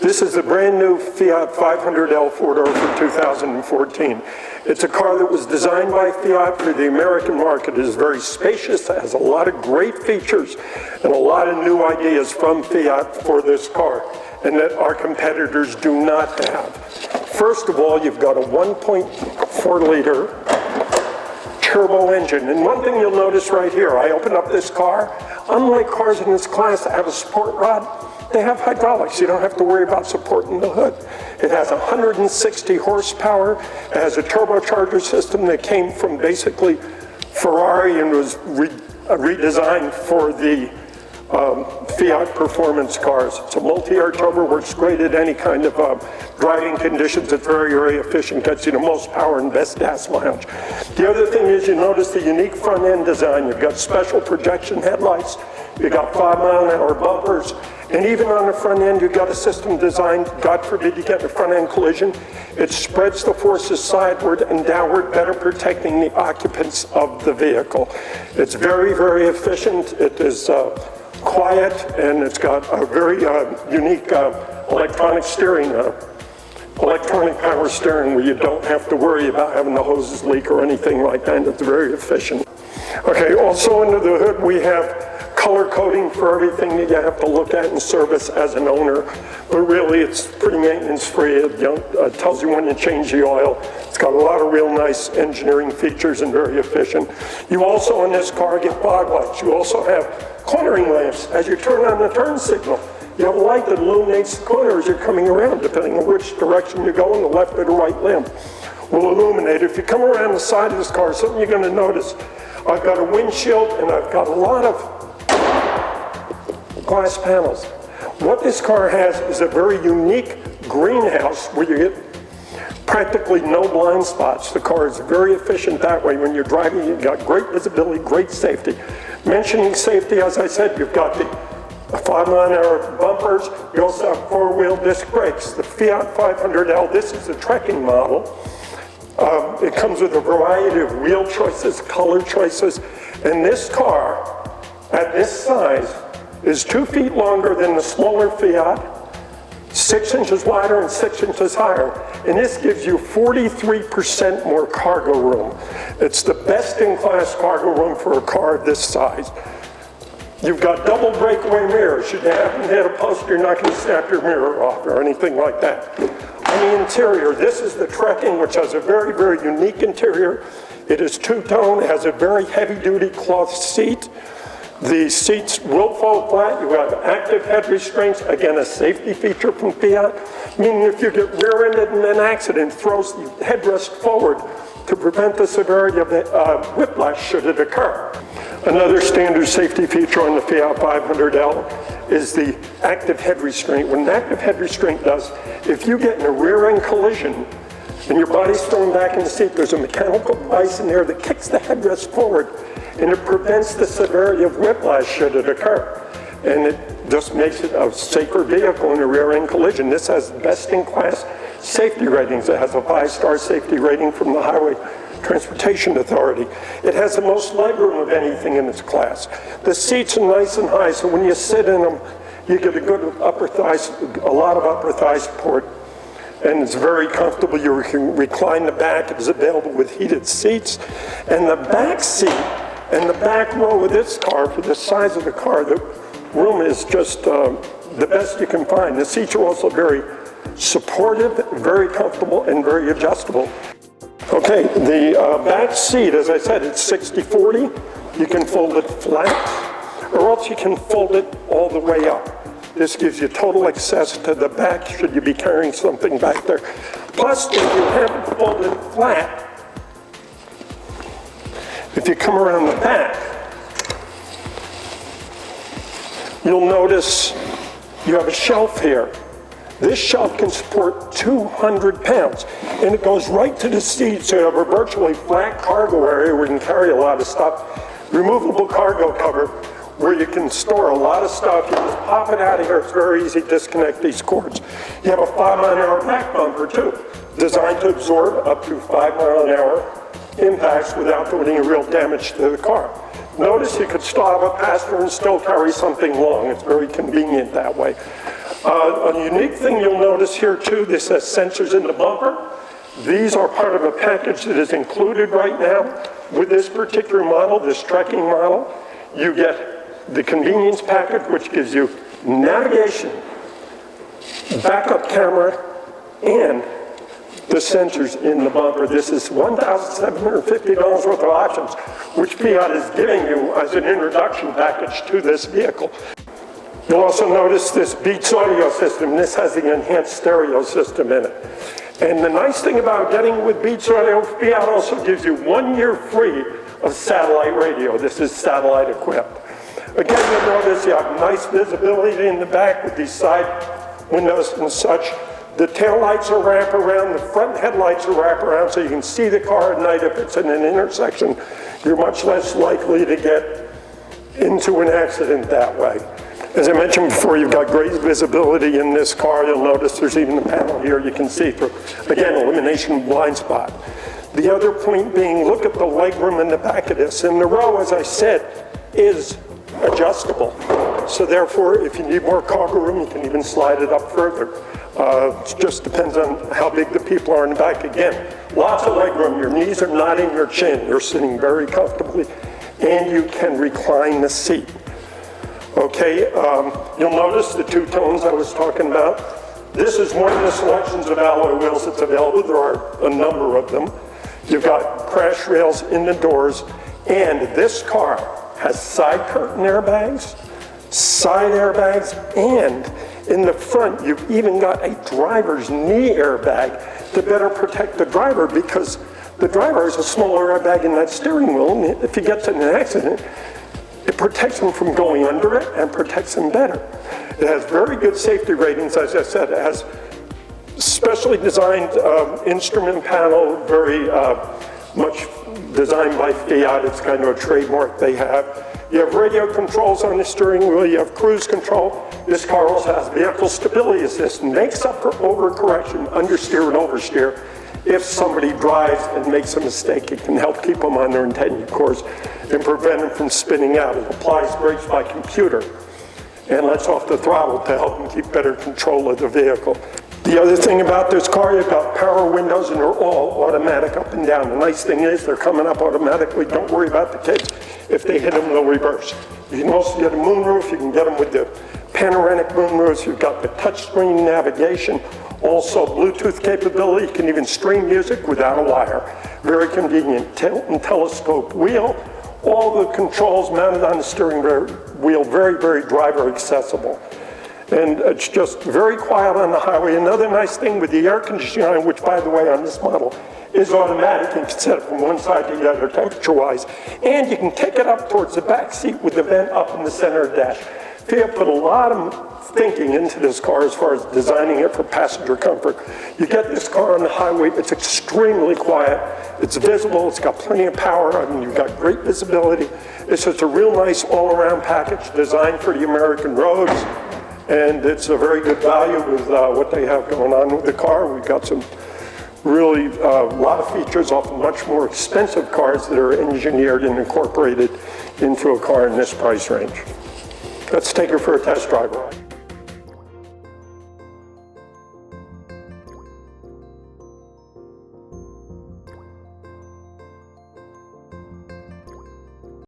This is a brand new Fiat 500L four-door for 2014. It's a car that was designed by Fiat for the American market. It is very spacious, it has a lot of great features and a lot of new ideas from Fiat for this car, and that our competitors do not have. First of all, you've got a 1.4 liter turbo engine. And one thing you'll notice right here, I open up this car, unlike cars in this class that have a support rod, they have hydraulics. You don't have to worry about supporting the hood. It has 160 horsepower. It has a turbocharger system that came from basically Ferrari and was redesigned for the Fiat performance cars. It's a multi-air turbo, works great at any kind of driving conditions. It's very, very efficient, gets you the most power and best gas mileage. The other thing is you notice the unique front end design. You've got special projection headlights, you've got 5-mile-an-hour bumpers, and even on the front end you've got a system designed, God forbid you get in a front end collision, it spreads the forces sideward and downward, better protecting the occupants of the vehicle. It's very, very efficient. It is quiet, and it's got a very unique electronic steering, electronic power steering, where you don't have to worry about having the hoses leak or anything like that. It's very efficient. Okay, also under the hood we have color coding for everything that you have to look at and service as an owner, but really it's pretty maintenance free. It tells you when to change the oil. It's got a lot of real nice engineering features and very efficient. You also in this car get fog lights. You also have cornering lamps. As you turn on the turn signal, you have a light that illuminates the corner as you're coming around, depending on which direction you're going, the left or the right lamp will illuminate. If you come around the side of this car, something you're going to notice, I've got a windshield and I've got a lot of glass panels. What this car has is a very unique greenhouse where you get practically no blind spots. The car is very efficient that way. When you're driving, you've got great visibility, great safety. Mentioning safety, as I said, you've got the 5-mile-an-hour bumpers. You also have 4-wheel disc brakes. The Fiat 500L, this is a trekking model. It comes with a variety of wheel choices, color choices, and this car, at this size, is 2 feet longer than the smaller Fiat, 6 inches wider and 6 inches higher. And this gives you 43% more cargo room. It's the best in class cargo room for a car of this size. You've got double breakaway mirrors. Should you happen to hit a post, you're not going to snap your mirror off or anything like that. On the interior, this is the trekking, which has a very, very unique interior. It is two-tone, it has a very heavy-duty cloth seat. The seats will fall flat. You have active head restraints, again a safety feature from Fiat, meaning if you get rear-ended in an accident, it throws the headrest forward to prevent the severity of the whiplash should it occur. Another standard safety feature on the Fiat 500L is the active head restraint. What an active head restraint does, if you get in a rear-end collision and your body's thrown back in the seat, there's a mechanical device in there that kicks the headrest forward, and it prevents the severity of whiplash should it occur. And it just makes it a safer vehicle in a rear-end collision. This has best-in-class safety ratings. It has a 5-star safety rating from the Highway Transportation Authority. It has the most legroom of anything in its class. The seats are nice and high, so when you sit in them, you get a good upper thigh, a lot of upper thigh support, and it's very comfortable. You can recline the back. It is available with heated seats. And the back seat and the back row of this car, for the size of the car, the room is just the best you can find. The seats are also very supportive, very comfortable, and very adjustable. Okay, the back seat, as I said, it's 60/40. You can fold it flat, or else you can fold it all the way up. This gives you total access to the back should you be carrying something back there. Plus, if you have it folded flat, if you come around the back, you'll notice you have a shelf here. This shelf can support 200 pounds, and it goes right to the seat, so you have a virtually flat cargo area where you can carry a lot of stuff. Removable cargo cover where you can store a lot of stuff. You just pop it out of here. It's very easy to disconnect these cords. You have a 5-mile-an-hour back bumper too, designed to absorb up to 5-mile-an-hour impacts without doing any real damage to the car. Notice you could still have a passenger and still carry something long. It's very convenient that way. A unique thing you'll notice here too, this says sensors in the bumper. These are part of a package that is included right now with this particular model, this trekking model. You get the convenience package, which gives you navigation, backup camera, and the sensors in the bumper. This is $1,750 worth of options, which Fiat is giving you as an introduction package to this vehicle. You'll also notice this Beats audio system. This has the enhanced stereo system in it. And the nice thing about getting with Beats audio, Fiat also gives you 1 year free of satellite radio. This is satellite equipped. Again, you'll notice you have nice visibility in the back with these side windows and such. The tail lights are wraparound, the front headlights are wraparound, so you can see the car at night if it's in an intersection. You're much less likely to get into an accident that way. As I mentioned before, you've got great visibility in this car. You'll notice there's even a panel here you can see through. Again, elimination of blind spot. The other point being, look at the legroom in the back of this. And the row, as I said, is adjustable. So therefore, if you need more cargo room, you can even slide it up further. It just depends on how big the people are in the back. Again, lots of legroom. Your knees are not in your chin. You're sitting very comfortably, and you can recline the seat. Okay, you'll notice the two tones I was talking about. This is one of the selections of alloy wheels that's available. There are a number of them. You've got crash rails in the doors, and this car has side curtain airbags, side airbags, and in the front, you've even got a driver's knee airbag to better protect the driver, because the driver has a smaller airbag in that steering wheel, and if he gets in an accident, it protects him from going under it and protects him better. It has very good safety ratings, as I said. It has specially designed instrument panel, very much designed by Fiat. It's kind of a trademark they have. You have radio controls on the steering wheel. You have cruise control. This car also has vehicle stability assist, makes up for overcorrection, understeer and oversteer. If somebody drives and makes a mistake, it can help keep them on their intended course and prevent them from spinning out. It applies brakes by computer and lets off the throttle to help them keep better control of the vehicle. The other thing about this car, you've got power windows, and they're all automatic up and down. The nice thing is they're coming up automatically. Don't worry about the kids. If they hit them, they'll reverse. You can also get a moonroof. You can get them with the panoramic moonroofs. You've got the touchscreen navigation, also Bluetooth capability. You can even stream music without a wire. Very convenient. Tilt and telescope wheel. All the controls mounted on the steering wheel, very, very driver accessible. And it's just very quiet on the highway. Another nice thing with the air conditioning, which by the way on this model is automatic, you can set it from one side to the other temperature-wise, and you can kick it up towards the back seat with the vent up in the center of the dash. Fiat put a lot of thinking into this car as far as designing it for passenger comfort. You get this car on the highway, it's extremely quiet, it's visible, it's got plenty of power, I mean, you've got great visibility. It's just a real nice all-around package designed for the American roads, and it's a very good value with what they have going on with the car. We've got some really a lot of features off of much more expensive cars that are engineered and incorporated into a car in this price range. Let's take her for a test drive ride.